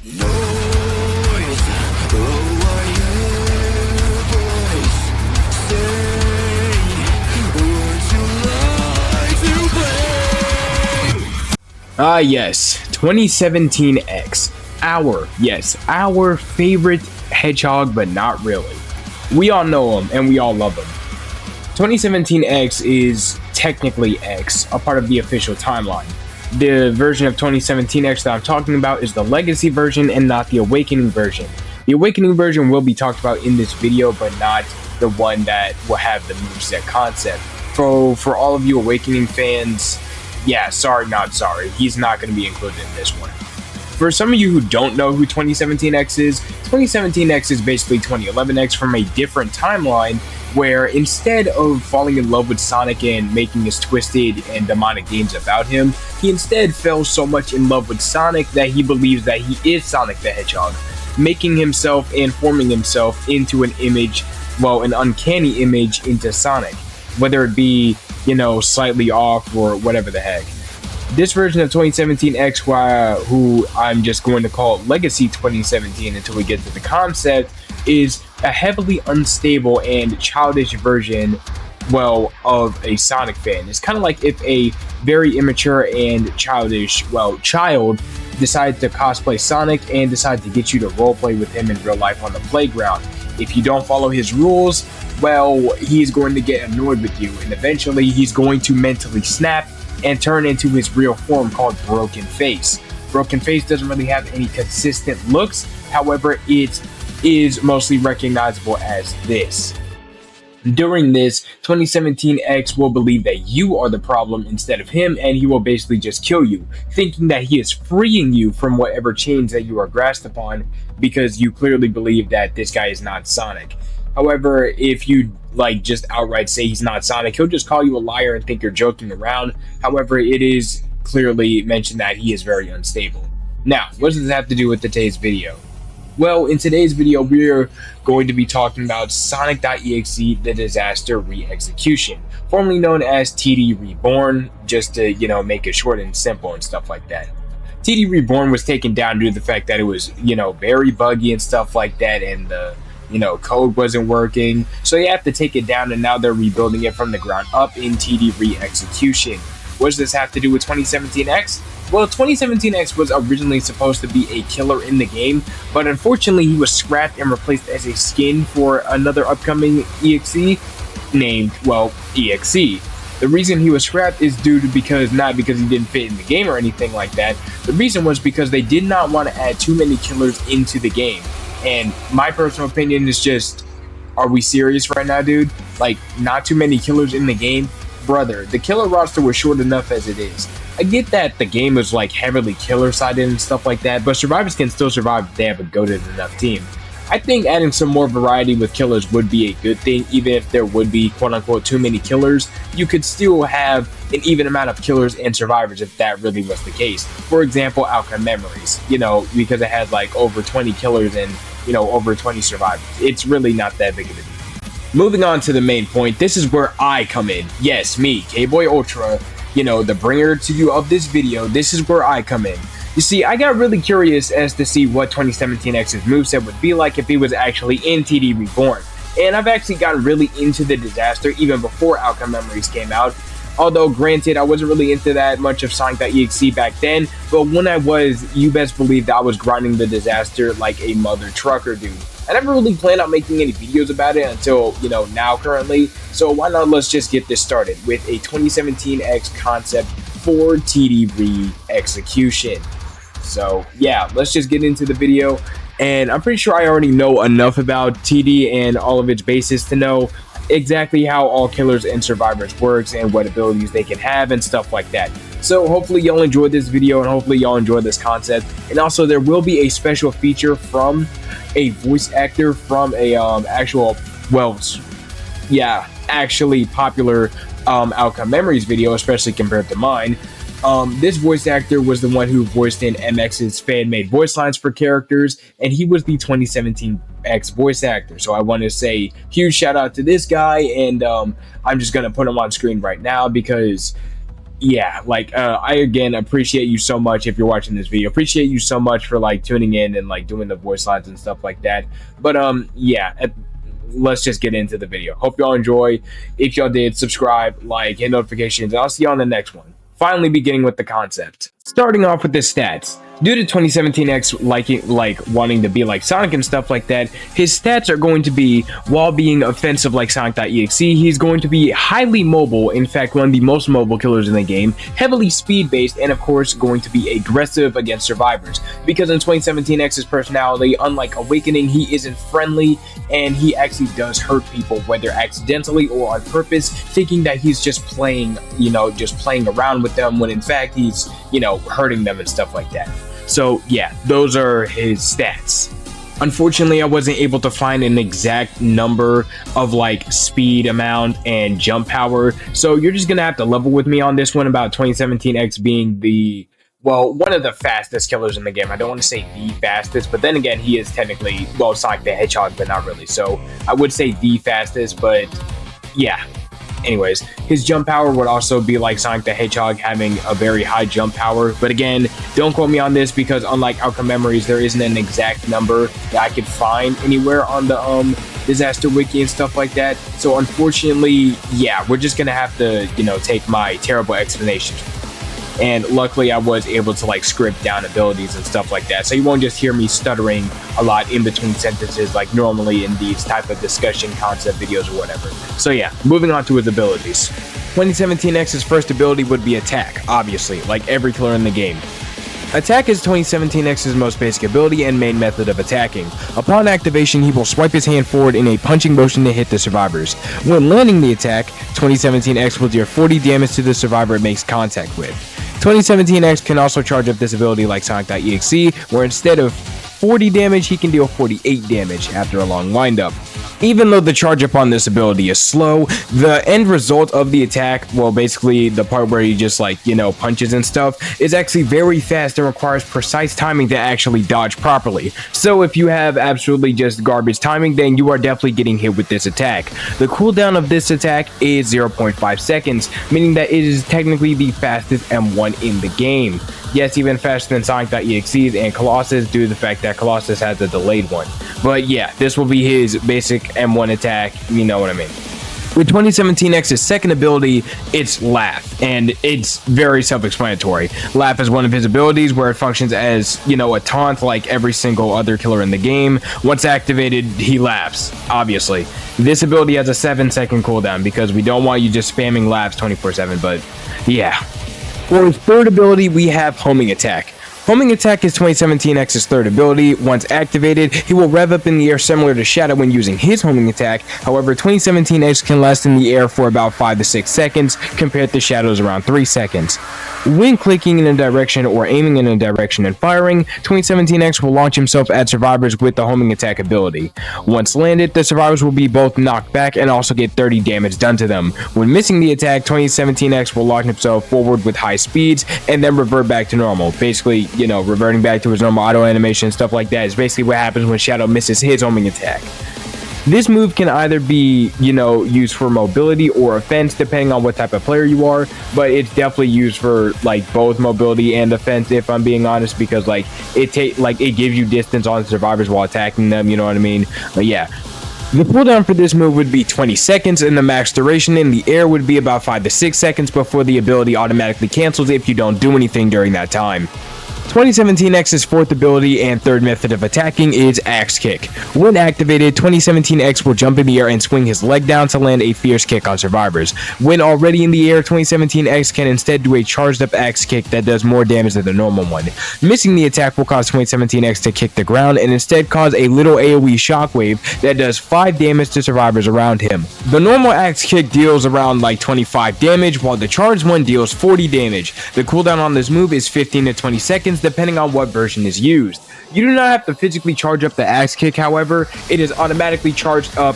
Noise, oh I hear voice say, would you like to play? Yes, 2017X. Our favorite hedgehog, but not really. We all know him and we all love him. 2017X is technically X, a part of the official timeline. The version of 2017X that I'm talking about is the legacy version and not the awakening version. The awakening version will be talked about in this video, but not the one that will have the moveset concept. For all of you awakening fans, yeah, sorry, not sorry. He's not going to be included in this one. For some of you who don't know who 2017X is, 2017X is basically 2011X from a different timeline, where instead of falling in love with Sonic and making his twisted and demonic games about him, he instead fell so much in love with Sonic that he believes that he is Sonic the Hedgehog, making himself and forming himself into an image, well, an uncanny image into Sonic, whether it be, you know, slightly off or whatever the heck. This version of 2017X, who I'm just going to call Legacy 2017 until we get to the concept, is a heavily unstable and childish version, well, of a Sonic fan. It's kind of like if a very immature and childish, well, child decided to cosplay Sonic and decided to get you to roleplay with him in real life on the playground. If you don't follow his rules, well, he's going to get annoyed with you, and eventually he's going to mentally snap and turn into his real form called Broken Face. Broken Face doesn't really have any consistent looks, however, it is mostly recognizable as this. During this, 2017X will believe that you are the problem instead of him, and he will basically just kill you, thinking that he is freeing you from whatever chains that you are grasped upon, because you clearly believe that this guy is not Sonic. However, if you just outright say he's not Sonic, he'll just call you a liar and think you're joking around. However, it is clearly mentioned that he is very unstable. Now, what does this have to do with today's video? Well, in today's video, we're going to be talking about Sonic.EXE, the disaster re-execution, formerly known as TD Reborn, just to, make it short and simple and stuff like that. TD Reborn was taken down due to the fact that it was, very buggy and stuff like that, and the code wasn't working, so you have to take it down, and now they're rebuilding it from the ground up in TD ReExecution. What does this have to do with 2017X? Well, 2017X was originally supposed to be a killer in the game, but unfortunately he was scrapped and replaced as a skin for another upcoming EXE named, well, EXE. The reason he was scrapped is not because he didn't fit in the game or anything like that. The reason was because they did not want to add too many killers into the game. And my personal opinion is just, are we serious right now, dude? Not too many killers in the game? Brother, the killer roster was short enough as it is. I get that the game is heavily killer-sided and stuff like that, but survivors can still survive if they have a goated enough team. I think adding some more variety with killers would be a good thing. Even if there would be quote-unquote too many killers, you could still have an even amount of killers and survivors if that really was the case. For example, Outcome Memories, because it had over 20 killers and over 20 survivors. It's really not that big of a deal. Moving on to the main point, this is where I come in. Yes, me, K-Boy Ultra, the bringer to you of this video. This is where I come in. You see, I got really curious as to see what 2017X's moveset would be like if he was actually in TD Reborn. And I've actually gotten really into the disaster even before Outcome Memories came out. Although, granted, I wasn't really into that much of Sonic.EXE back then, but when I was, you best believe that I was grinding the disaster like a mother trucker, dude. I never really planned on making any videos about it until, now currently, so why not let's just get this started with a 2017X concept for TD ReExecution. So, yeah, let's just get into the video, and I'm pretty sure I already know enough about TD and all of its bases to know exactly how all killers and survivors works and what abilities they can have and stuff like that. So hopefully y'all enjoyed this video and hopefully y'all enjoyed this concept. And also there will be a special feature from a voice actor from a actually popular Outcome Memories video, especially compared to mine. This voice actor was the one who voiced in MX's fan-made voice lines for characters, and he was the 2017X voice actor. So I want to say huge shout out to this guy, and I'm just going to put him on screen right now because yeah, like I again appreciate you so much if you're watching this video. Appreciate you so much for like tuning in and like doing the voice lines and stuff like that. But yeah, let's just get into the video. Hope y'all enjoy. If y'all did, subscribe, like, hit notifications, and I'll see you on the next one. Finally beginning with the concept. Starting off with the stats. Due to 2017X like wanting to be like Sonic and stuff like that, his stats are going to be, while being offensive like Sonic.EXE, he's going to be highly mobile, in fact one of the most mobile killers in the game, heavily speed based, and of course going to be aggressive against survivors. Because in 2017X's personality, unlike Awakening, he isn't friendly and he actually does hurt people, whether accidentally or on purpose, thinking that he's just playing, just playing around with them, when in fact he's, hurting them and stuff like that. So yeah, those are his stats. Unfortunately, I wasn't able to find an exact number of like speed amount and jump power, so you're just gonna have to level with me on this one about 2017X being one of the fastest killers in the game. I don't want to say the fastest, but then again, he is technically, Sonic the Hedgehog, but not really. So I would say the fastest, but yeah. Anyways, his jump power would also be like Sonic the Hedgehog, having a very high jump power. But again, don't quote me on this, because unlike Outcome Memories, there isn't an exact number that I could find anywhere on the disaster wiki and stuff like that. So unfortunately, yeah, we're just gonna have to, take my terrible explanation. And luckily I was able to like script down abilities and stuff like that, so you won't just hear me stuttering a lot in between sentences like normally in these type of discussion concept videos or whatever. So yeah, moving on to his abilities. 2017X's first ability would be Attack, obviously, like every killer in the game. Attack is 2017X's most basic ability and main method of attacking. Upon activation, he will swipe his hand forward in a punching motion to hit the survivors. When landing the attack, 2017X will deal 40 damage to the survivor it makes contact with. 2017X can also charge up this ability like Sonic.EXE, where instead of 40 damage, he can deal 48 damage after a long windup. Even though the charge up on this ability is slow, the end result of the attack, basically the part where he just punches and stuff, is actually very fast and requires precise timing to actually dodge properly. So if you have absolutely just garbage timing, then you are definitely getting hit with this attack. The cooldown of this attack is 0.5 seconds, meaning that it is technically the fastest M1 in the game. Yes, even faster than Sonic.EXE's and Colossus, due to the fact that Colossus has a delayed one. But yeah, this will be his basic M1 attack, you know what I mean. With 2017X's second ability, it's Laugh, and it's very self-explanatory. Laugh is one of his abilities where it functions as, a taunt like every single other killer in the game. Once activated, he laughs, obviously. This ability has a 7-second cooldown because we don't want you just spamming laughs 24/7, but yeah. For his third ability, we have Homing Attack. Homing Attack is 2017X's third ability. Once activated, he will rev up in the air similar to Shadow when using his Homing Attack. However, 2017X can last in the air for about 5 to 6 seconds, compared to Shadow's around 3 seconds. When clicking in a direction or aiming in a direction and firing, 2017X will launch himself at survivors with the Homing Attack ability. Once landed, the survivors will be both knocked back and also get 30 damage done to them. When missing the attack, 2017X will launch himself forward with high speeds and then revert back to normal. Basically, reverting back to his normal auto animation and stuff like that is basically what happens when Shadow misses his homing attack. This move can either be, used for mobility or offense, depending on what type of player you are, but it's definitely used for both mobility and offense, if I'm being honest, because it gives you distance on survivors while attacking them, you know what I mean? But yeah. The cooldown for this move would be 20 seconds, and the max duration in the air would be about 5 to 6 seconds before the ability automatically cancels if you don't do anything during that time. 2017X's fourth ability and third method of attacking is Axe Kick. When activated, 2017X will jump in the air and swing his leg down to land a fierce kick on survivors. When already in the air, 2017X can instead do a charged up Axe Kick that does more damage than the normal one. Missing the attack will cause 2017X to kick the ground and instead cause a little AoE shockwave that does 5 damage to survivors around him. The normal Axe Kick deals around 25 damage, while the charged one deals 40 damage. The cooldown on this move is 15 to 20 seconds, depending on what version is used. You do not have to physically charge up the Axe Kick, however, it is automatically charged up,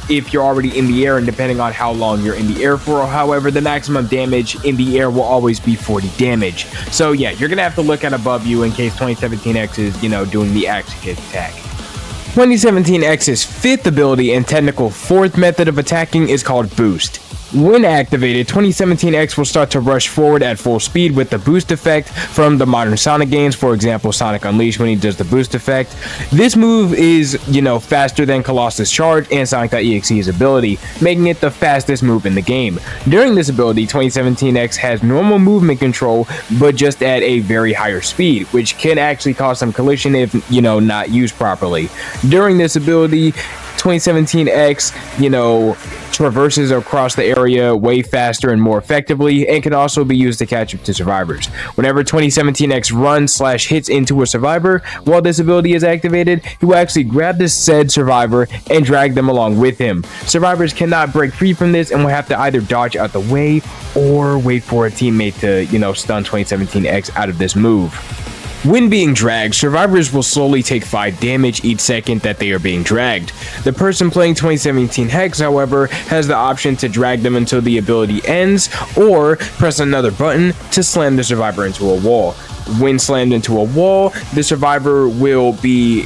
if you're already in the air and depending on how long you're in the air for. However, the maximum damage in the air will always be 40 damage. So yeah, you're gonna have to look at above you in case 2017X is, doing the Axe Kick attack. 2017X's fifth ability and technical fourth method of attacking is called Boost. When activated, 2017X will start to rush forward at full speed with the boost effect from the modern Sonic games, for example Sonic Unleashed when he does the boost effect. This move is, faster than Colossus Charge and Sonic.EXE's ability, making it the fastest move in the game. During this ability, 2017X has normal movement control, but just at a very higher speed, which can actually cause some collision if, not used properly. During this ability, 2017X, traverses across the area way faster and more effectively, and can also be used to catch up to survivors. Whenever 2017X runs/hits into a survivor while this ability is activated, he will actually grab this said survivor and drag them along with him. Survivors cannot break free from this and will have to either dodge out the way or wait for a teammate to, stun 2017X out of this move. When being dragged, survivors will slowly take 5 damage each second that they are being dragged. The person playing 2017X, however, has the option to drag them until the ability ends, or press another button to slam the survivor into a wall. When slammed into a wall, the survivor will be,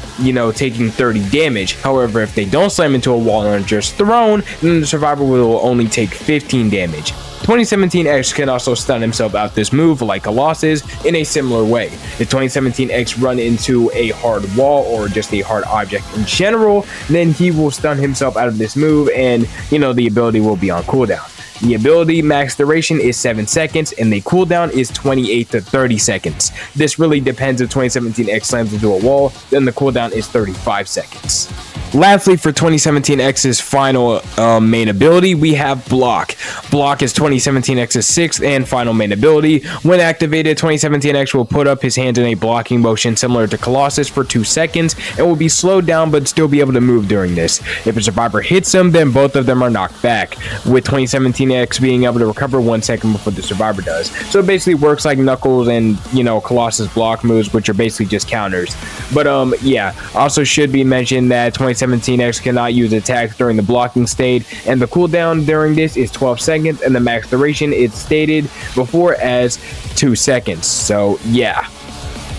taking 30 damage. However, if they don't slam into a wall and are just thrown, then the survivor will only take 15 damage. 2017X can also stun himself out this move like Colossus in a similar way. If 2017X run into a hard wall or just a hard object in general, then he will stun himself out of this move and, the ability will be on cooldown. The ability max duration is 7 seconds and the cooldown is 28 to 30 seconds. This really depends. If 2017X slams into a wall, then the cooldown is 35 seconds. Lastly, for 2017X's final main ability, we have Block. Block is 2017X's 6th and final main ability. When activated, 2017X will put up his hands in a blocking motion similar to Colossus for 2 seconds and will be slowed down but still be able to move during this. If a survivor hits him, then both of them are knocked back, with 2017X being able to recover 1 second before the survivor does. So it basically works like Knuckles and, Colossus block moves, which are basically just counters. But also should be mentioned that 2017X cannot use attacks during the blocking state, and the cooldown during this is 12 seconds, and the max duration is stated before as 2 seconds. So yeah.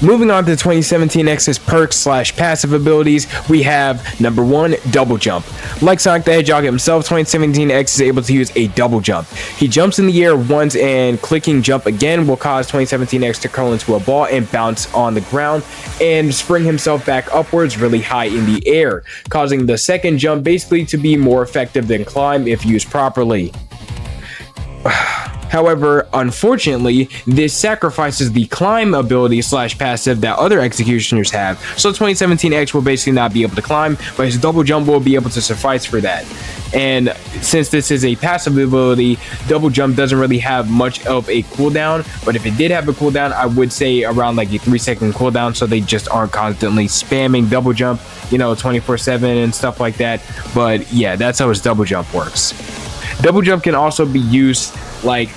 Moving on to 2017X's perks/passive abilities, we have number 1, double jump. Like Sonic the Hedgehog himself, 2017X is able to use a double jump. He jumps in the air once, and clicking jump again will cause 2017X to curl into a ball and bounce on the ground and spring himself back upwards really high in the air, causing the second jump basically to be more effective than climb if used properly. However, unfortunately, this sacrifices the climb ability/passive that other executioners have, so 2017X will basically not be able to climb, but his double jump will be able to suffice for that. And since this is a passive ability, double jump doesn't really have much of a cooldown, but if it did have a cooldown, I would say around like a 3-second cooldown, so they just aren't constantly spamming double jump, 24/7 and stuff like that. But yeah, that's how his double jump works. Double jump can also be used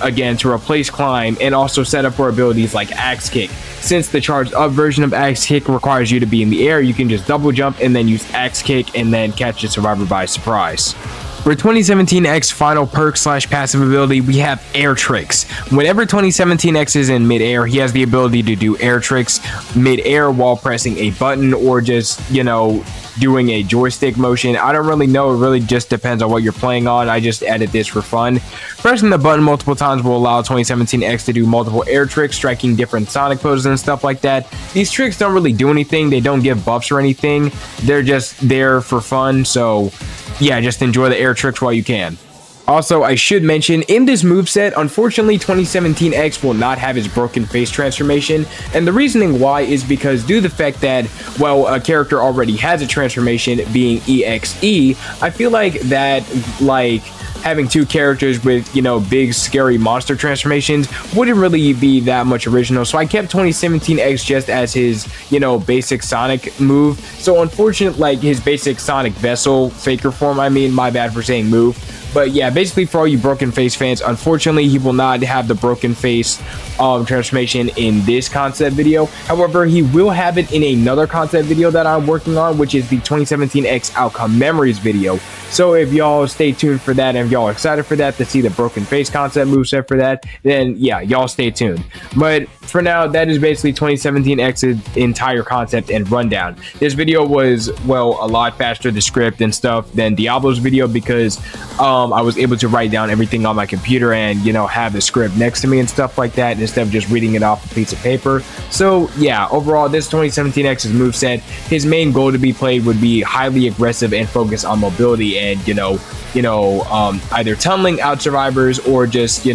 again to replace climb, and also set up for abilities like axe kick. Since the charged up version of axe kick requires you to be in the air, you can just double jump and then use axe kick and then catch the survivor by surprise. For 2017X final perk/passive ability, we have air tricks. Whenever 2017X is in mid-air, he has the ability to do air tricks mid-air while pressing a button or just, doing a joystick motion. I don't really know. It really just depends on what you're playing on. I just added this for fun. Pressing the button multiple times will allow 2017X to do multiple air tricks, striking different Sonic poses and stuff like that. These tricks don't really do anything. They don't give buffs or anything. They're just there for fun. So yeah, just enjoy the air tricks while you can. Also, I should mention, in this moveset, unfortunately 2017X will not have his broken face transformation, and the reasoning why is because due to the fact that, well, a character already has a transformation being EXE, I feel like that, having 2 characters with, big scary monster transformations wouldn't really be that much original, so I kept 2017X just as his, basic Sonic move. So unfortunately, his basic Sonic vessel faker form, my bad for saying move. But yeah, basically for all you broken face fans, unfortunately he will not have the broken face transformation in this concept video. However, he will have it in another concept video that I'm working on, which is the 2017X outcome memories video. So if y'all stay tuned for that, and if y'all are excited for that, to see the broken face concept moveset for that, then yeah, y'all stay tuned. But for now, that is basically 2017X's entire concept and rundown. This video was, well, a lot faster, the script and stuff, than Diablo's video, because I was able to write down everything on my computer and, you know, have the script next to me and stuff like that instead of just reading it off a piece of paper. So yeah, overall, this 2017X's moveset, his main goal to be played would be highly aggressive and focus on mobility and, either tunneling out survivors or just,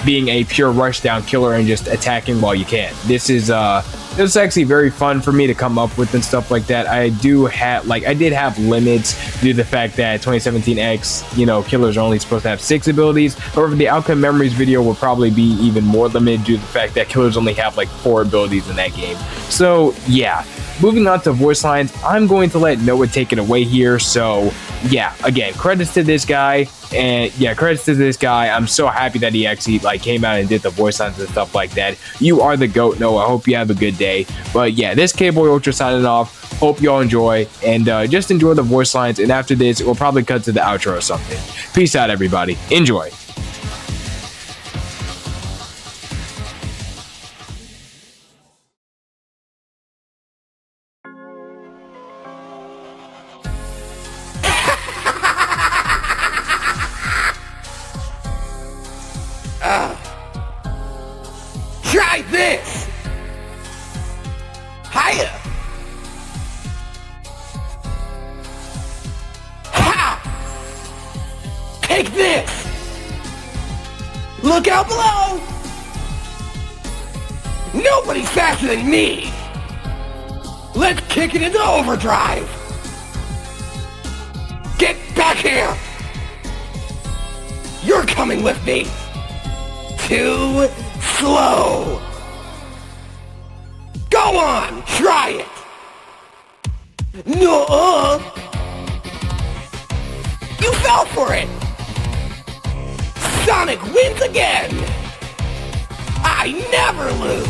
being a pure rushdown killer and just attacking while you can. This is actually very fun for me to come up with and stuff like that. I did have limits due to the fact that 2017X, killers are only supposed to have 6 abilities. However, the outcome memories video will probably be even more limited due to the fact that killers only have like 4 abilities in that game. So yeah, moving on to voice lines, I'm going to let Noah take it away here. So yeah, again, credits to this guy. And yeah, credits to this guy. I'm so happy that he actually came out and did the voice lines and stuff like that. You are the GOAT, Noah. I hope you have a good day. But yeah, this K-Boy Ultra signing off. Hope y'all enjoy, and just enjoy the voice lines. And after this, we'll probably cut to the outro or something. Peace out, everybody. Enjoy. Try this! Hiya! Ha! Take this! Look out below! Nobody's faster than me! Let's kick it into overdrive! Get back here! You're coming with me! Too slow! Go on! Try it! No! You fell for it! Sonic wins again! I never lose!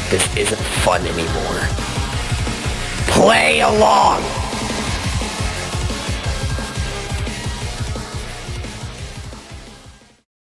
This isn't fun anymore. Play along!